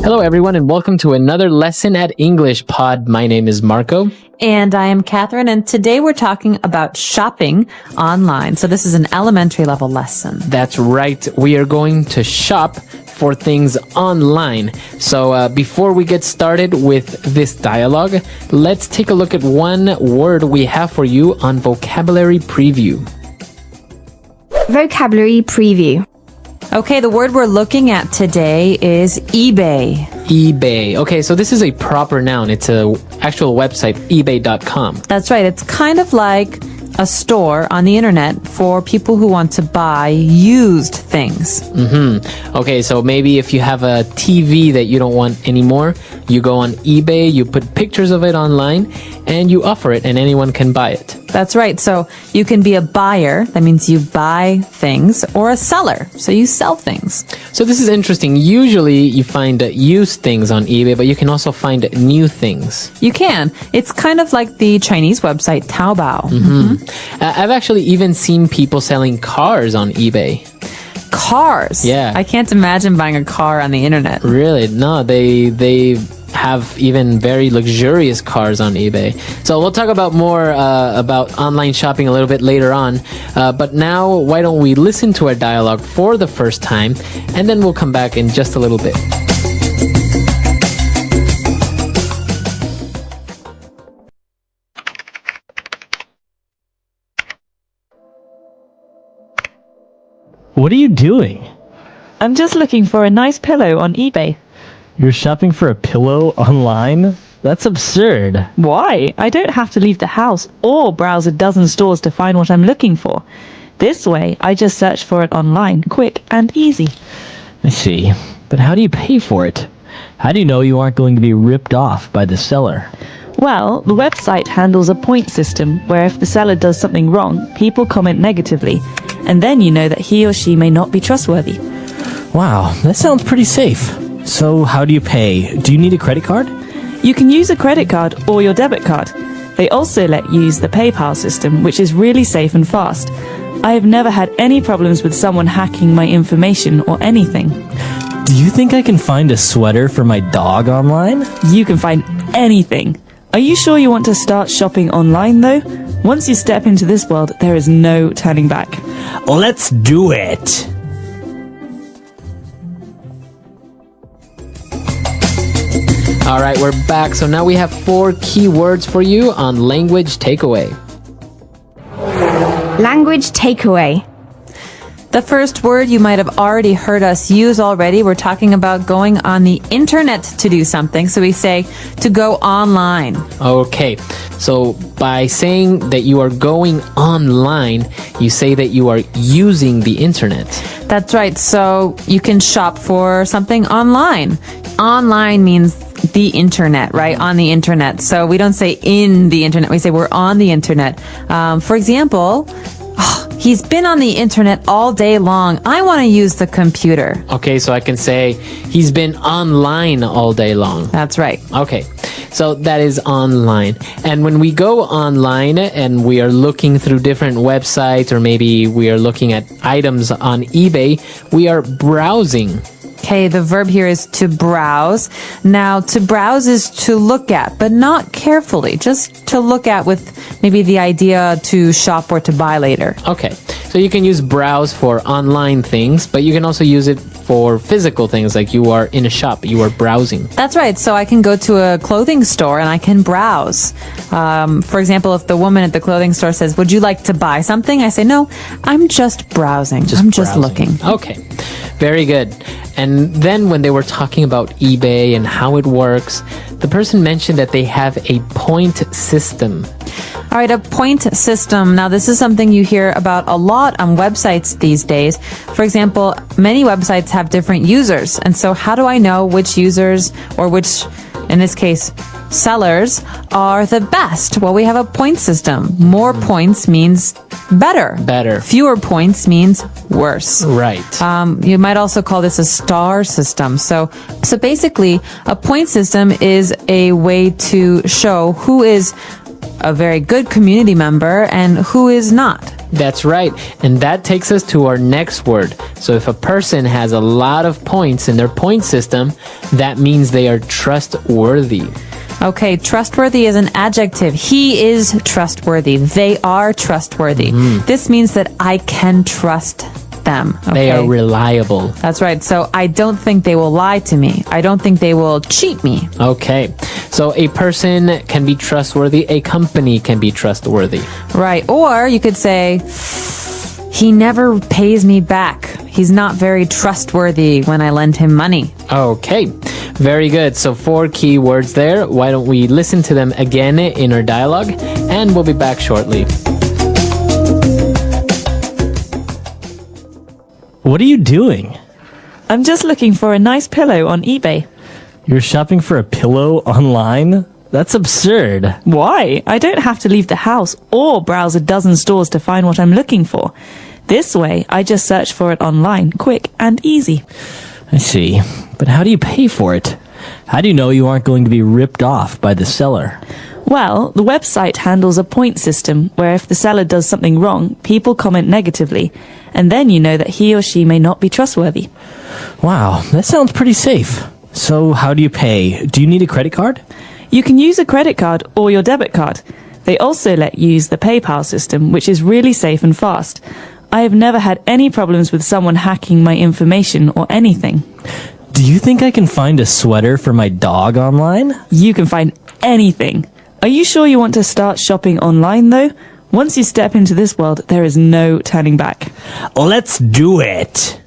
Hello everyone and welcome to another lesson at English Pod. My name is Marco. And I am Catherine, and today we're talking about shopping online. So this is an elementary level lesson. That's right. We are going to shop for things online. So before we get started with this dialogue, let's take a look at one word we have for you on Vocabulary Preview. Vocabulary Preview. Okay, the word we're looking at today is eBay. eBay. Okay, so this is a proper noun. It's an actual website, ebay.com. That's right. It's kind of like a store on the internet for people who want to buy used things. Okay, so maybe if you have a TV that you don't want anymore, you go on eBay, you put pictures of it online, and you offer it, and anyone can buy it. That's right. So you can be a buyer. That means you buy things, or a seller. So you sell things. So this is interesting. Usually you find used things on eBay, but you can also find new things. You can. It's kind of like the Chinese website Taobao. I've actually even seen people selling cars on eBay. Cars? Yeah. I can't imagine buying a car on the internet. Really? No, they have even very luxurious cars on eBay. So we'll talk about more about online shopping a little bit later on. But now, why don't we listen to our dialogue for the first time, and then we'll come back in just a little bit. What are you doing? I'm just looking for a nice pillow on eBay. You're shopping for a pillow online? That's absurd. Why? I don't have to leave the house or browse a dozen stores to find what I'm looking for. This way, I just search for it online, quick and easy. I see. But how do you pay for it? How do you know you aren't going to be ripped off by the seller? Well, the website handles a point system where if the seller does something wrong, people comment negatively. And then you know that he or she may not be trustworthy. Wow, that sounds pretty safe. So how do you pay? Do you need a credit card? You can use a credit card or your debit card. They also let you use the PayPal system, which is really safe and fast. I have never had any problems with someone hacking my information or anything. Do you think I can find a sweater for my dog online? You can find anything. Are you sure you want to start shopping online though? Once you step into this world, there is no turning back. Let's do it! All right, we're back. So now we have 4 key words for you on Language Takeaway. Language Takeaway. The first word you might have already heard us use already. We're talking about going on the internet to do something. So we say to go online. Okay, so by saying that you are going online, you say that you are using the internet. That's right. So you can shop for something online. Online means the internet, right? On the internet. So we don't say in the internet. We say we're on the internet. For example, he's been on the internet all day long. I want to use the computer. Okay, so I can say he's been online all day long. That's right. Okay, so that is online. And when we go online and we are looking through different websites, or maybe we are looking at items on eBay, we are browsing. Okay, the verb here is to browse. Now, to browse is to look at, but not carefully, just to look at with maybe the idea to shop or to buy later. Okay, so you can use browse for online things, but you can also use it for physical things, like you are in a shop, you are browsing. That's right. So I can go to a clothing store and I can browse. For example, if the woman at the clothing store says, "Would you like to buy something?" I say, "No, I'm just browsing. I'm just looking." Okay, very good. And then when they were talking about eBay and how it works, the person mentioned that they have a point system. All right, a point system. Now, this is something you hear about a lot on websites these days. For example, many websites have different users. And so how do I know which users, or which, in this case, sellers, are the best? Well, we have a point system. More points means better. Better. Fewer points means worse. Right. You might also call this a star system. So basically, a point system is a way to show who is a very good community member and who is not. That's right. And that takes us to our next word. So if a person has a lot of points in their point system, that means they are trustworthy. Okay, trustworthy is an adjective. He is trustworthy. They are trustworthy. This means that I can trust them. Okay? They are reliable. That's right. So I don't think they will lie to me. I don't think they will cheat me. Okay. So a person can be trustworthy. A company can be trustworthy. Right. Or you could say, he never pays me back. He's not very trustworthy when I lend him money. Okay. Very good. So 4 key words there. Why don't we listen to them again in our dialogue, and we'll be back shortly. What are you doing? I'm just looking for a nice pillow on eBay. You're shopping for a pillow online? That's absurd. Why? I don't have to leave the house or browse a dozen stores to find what I'm looking for. This way, I just search for it online, quick and easy. I see. But how do you pay for it? How do you know you aren't going to be ripped off by the seller? Well, the website handles a point system where if the seller does something wrong, people comment negatively, and then you know that he or she may not be trustworthy. Wow, that sounds pretty safe. So how do you pay? Do you need a credit card? You can use a credit card or your debit card. They also let you use the PayPal system, which is really safe and fast. I have never had any problems with someone hacking my information or anything. Do you think I can find a sweater for my dog online? You can find anything. Are you sure you want to start shopping online, though? Once you step into this world, there is no turning back. Let's do it!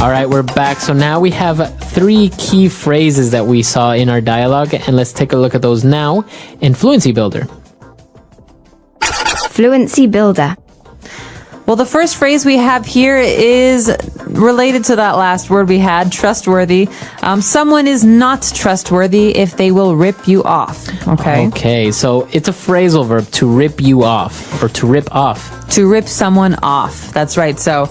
All right, we're back. So now we have 3 key phrases that we saw in our dialogue, and let's take a look at those now in Fluency Builder. Fluency Builder. Well, the first phrase we have here is related to that last word we had, trustworthy. Someone is not trustworthy if they will rip you off. Okay? Okay, so it's a phrasal verb, to rip you off, or to rip off. To rip someone off. That's right. So,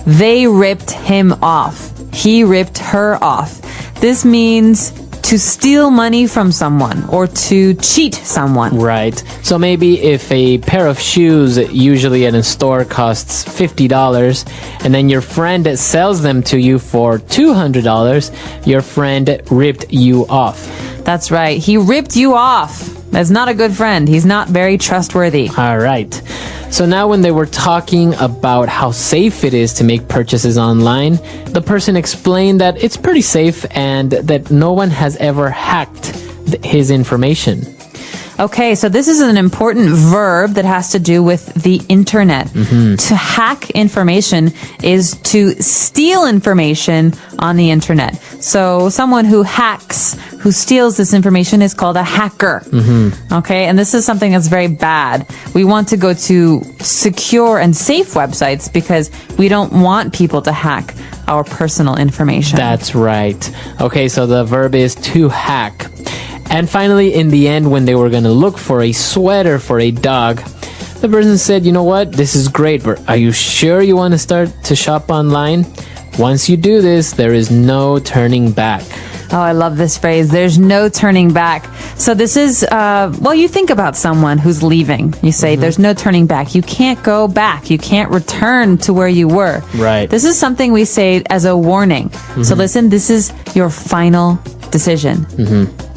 they ripped him off. He ripped her off. This means to steal money from someone or to cheat someone. Right. So maybe if a pair of shoes usually at a store costs $50 and then your friend sells them to you for $200, your friend ripped you off. That's right. He ripped you off. That's not a good friend. He's not very trustworthy. All right. So now when they were talking about how safe it is to make purchases online, the person explained that it's pretty safe and that no one has ever hacked his information. Okay, so this is an important verb that has to do with the internet. To hack information is to steal information on the internet. So someone who hacks, who steals this information is called a hacker. Okay, and this is something that's very bad. We want to go to secure and safe websites because we don't want people to hack our personal information. That's right. Okay, so the verb is to hack. And finally, in the end, when they were going to look for a sweater for a dog, the person said, you know what, this is great, but are you sure you want to start to shop online? Once you do this, there is no turning back. Oh, I love this phrase. There's no turning back. So this is, well, you think about someone who's leaving. You say, there's no turning back. You can't go back. You can't return to where you were. Right. This is something we say as a warning. So listen, this is your final decision.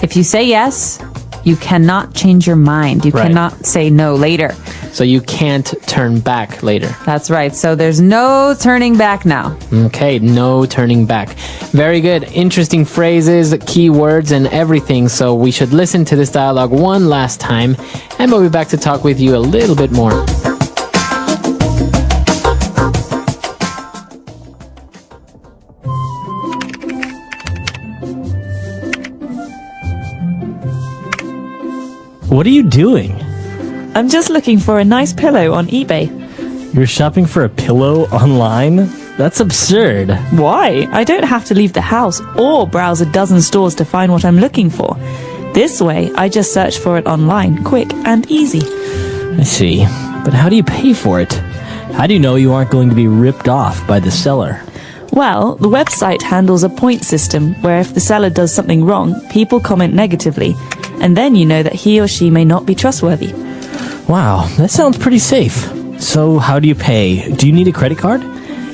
If you say yes, you cannot change your mind. You cannot say no later. So you can't turn back later. That's right. So there's no turning back now. Okay, no turning back. Very good. Interesting phrases, keywords, and everything. So we should listen to this dialogue one last time, and we'll be back to talk with you a little bit more. What are you doing? I'm just looking for a nice pillow on eBay. You're shopping for a pillow online? That's absurd. Why? I don't have to leave the house or browse a dozen stores to find what I'm looking for. This way, I just search for it online, quick and easy. I see. But how do you pay for it? How do you know you aren't going to be ripped off by the seller? Well, the website handles a point system where if the seller does something wrong, people comment negatively, and then you know that he or she may not be trustworthy. Wow, that sounds pretty safe. So how do you pay? Do you need a credit card?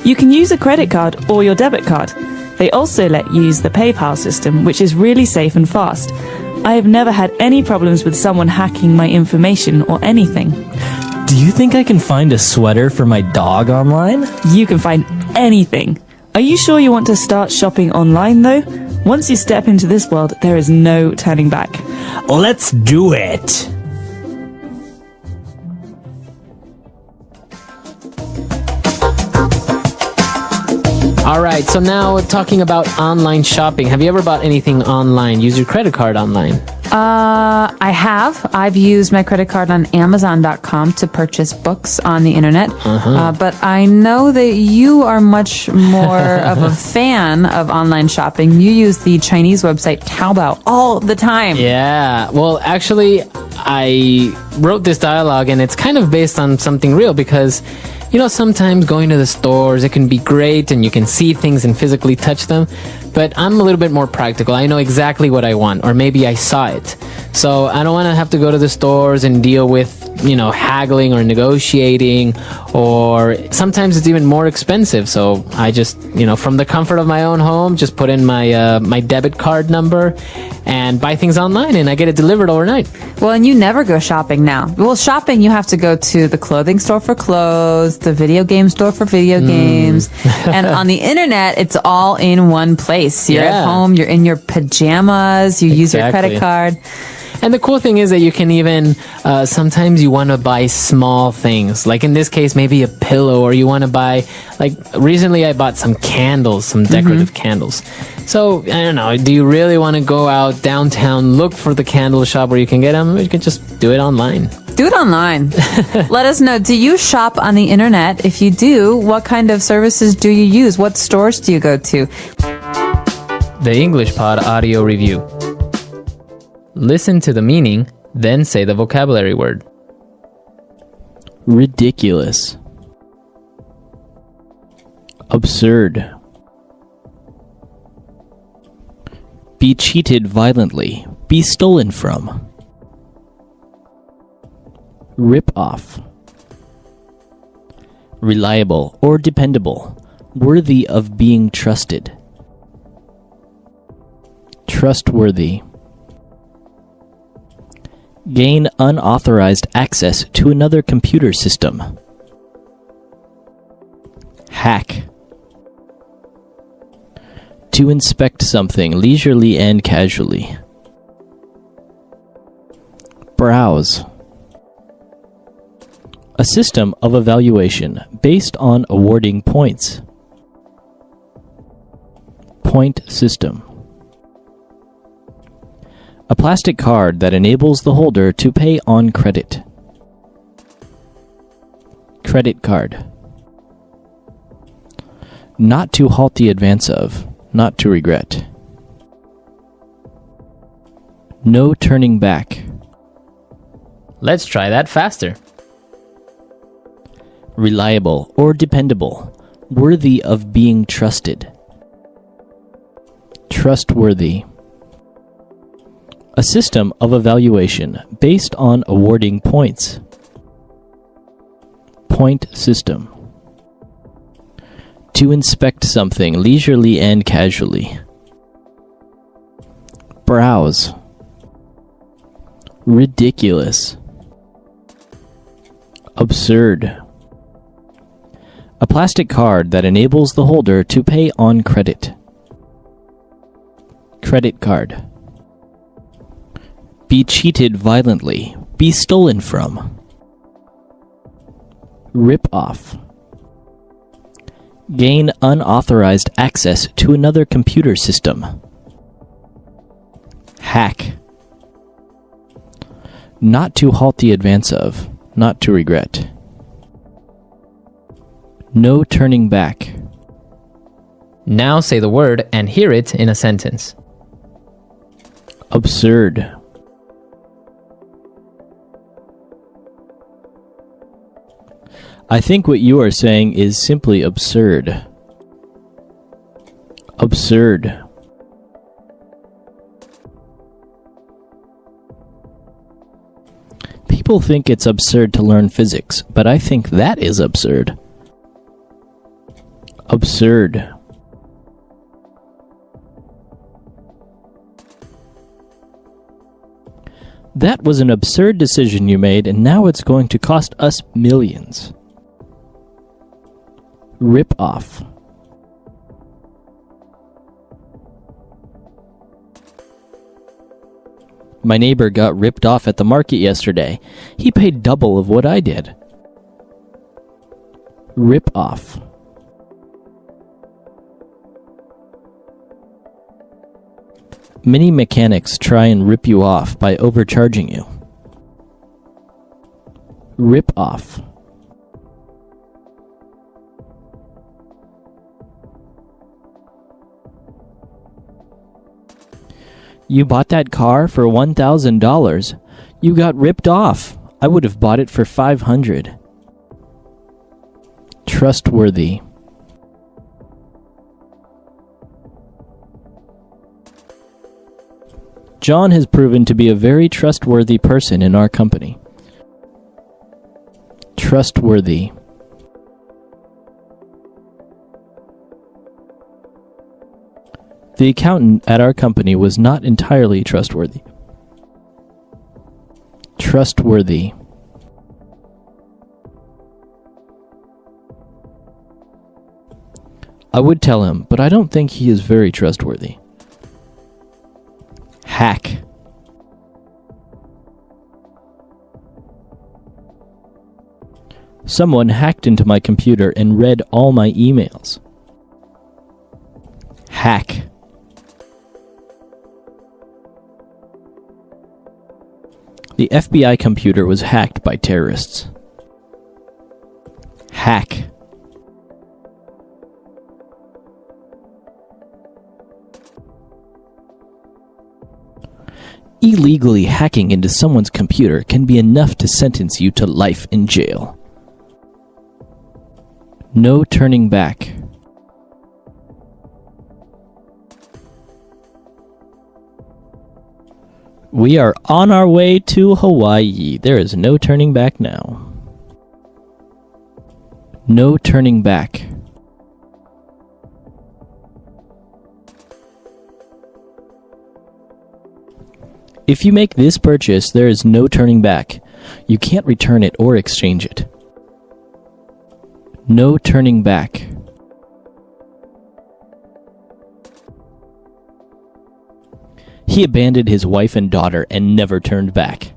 You can use a credit card or your debit card. They also let you use the PayPal system, which is really safe and fast. I have never had any problems with someone hacking my information or anything. Do you think I can find a sweater for my dog online? You can find anything. Are you sure you want to start shopping online though? Once you step into this world, there is no turning back. Let's do it! All right, so now talking about online shopping. Have you ever bought anything online? Use your credit card online? I have. I've used my credit card on Amazon.com to purchase books on the internet. But I know that you are much more of a fan of online shopping. You use the Chinese website Taobao all the time. Yeah, well, actually, I wrote this dialogue and it's kind of based on something real because, you know, sometimes going to the stores, it can be great and you can see things and physically touch them. But I'm a little bit more practical. I know exactly what I want, or maybe I saw it. So I don't want to have to go to the stores and deal with, you know, haggling or negotiating, or sometimes it's even more expensive. So I just, you know, from the comfort of my own home, just put in my my debit card number and buy things online, and I get it delivered overnight. Well, and you never go shopping now. Well, shopping, you have to go to the clothing store for clothes, the video game store for video games. And on the internet, it's all in one place. You're at home, you're in your pajamas, you use your credit card. And the cool thing is that you can even, sometimes you want to buy small things. Like in this case, maybe a pillow, or you want to buy, like recently I bought some candles, some decorative candles. So, I don't know, do you really want to go out downtown, look for the candle shop where you can get them? You can just do it online. Do it online. Let us know. Do you shop on the internet? If you do, what kind of services do you use? What stores do you go to? The English Pod Audio Review. Listen to the meaning, then say the vocabulary word. Ridiculous. Absurd. Be cheated violently. Be stolen from. Rip off. Reliable or dependable. Worthy of being trusted. Trustworthy. Gain unauthorized access to another computer system. Hack. To inspect something leisurely and casually. Browse. A system of evaluation based on awarding points. Point system. A plastic card that enables the holder to pay on credit. Credit card. Not to halt the advance of, not to regret. No turning back. Let's try that faster. Reliable or dependable. Worthy of being trusted. Trustworthy. A system of evaluation based on awarding points. Point system. To inspect something leisurely and casually. Browse. Ridiculous. Absurd. A plastic card that enables the holder to pay on credit. Credit card. Be cheated violently. Be stolen from. Rip off. Gain unauthorized access to another computer system. Hack. Not to halt the advance of, not to regret. No turning back. Now say the word and hear it in a sentence. Absurd. I think what you are saying is simply absurd. Absurd. People think it's absurd to learn physics, but I think that is absurd. Absurd. That was an absurd decision you made, and now it's going to cost us millions. Rip off. My neighbor got ripped off at the market yesterday. He paid double of what I did. Rip off. Many mechanics try and rip you off by overcharging you. Rip off. You bought that car for $1,000. You got ripped off. I would have bought it for $500. Trustworthy. John has proven to be a very trustworthy person in our company. Trustworthy. The accountant at our company was not entirely trustworthy. Trustworthy. I would tell him, but I don't think he is very trustworthy. Hack. Someone hacked into my computer and read all my emails. Hack. The FBI computer was hacked by terrorists. Hack. Illegally hacking into someone's computer can be enough to sentence you to life in jail. No turning back. We are on our way to Hawaii. There is no turning back now. No turning back. If you make this purchase, there is no turning back. You can't return it or exchange it. No turning back. He abandoned his wife and daughter and never turned back.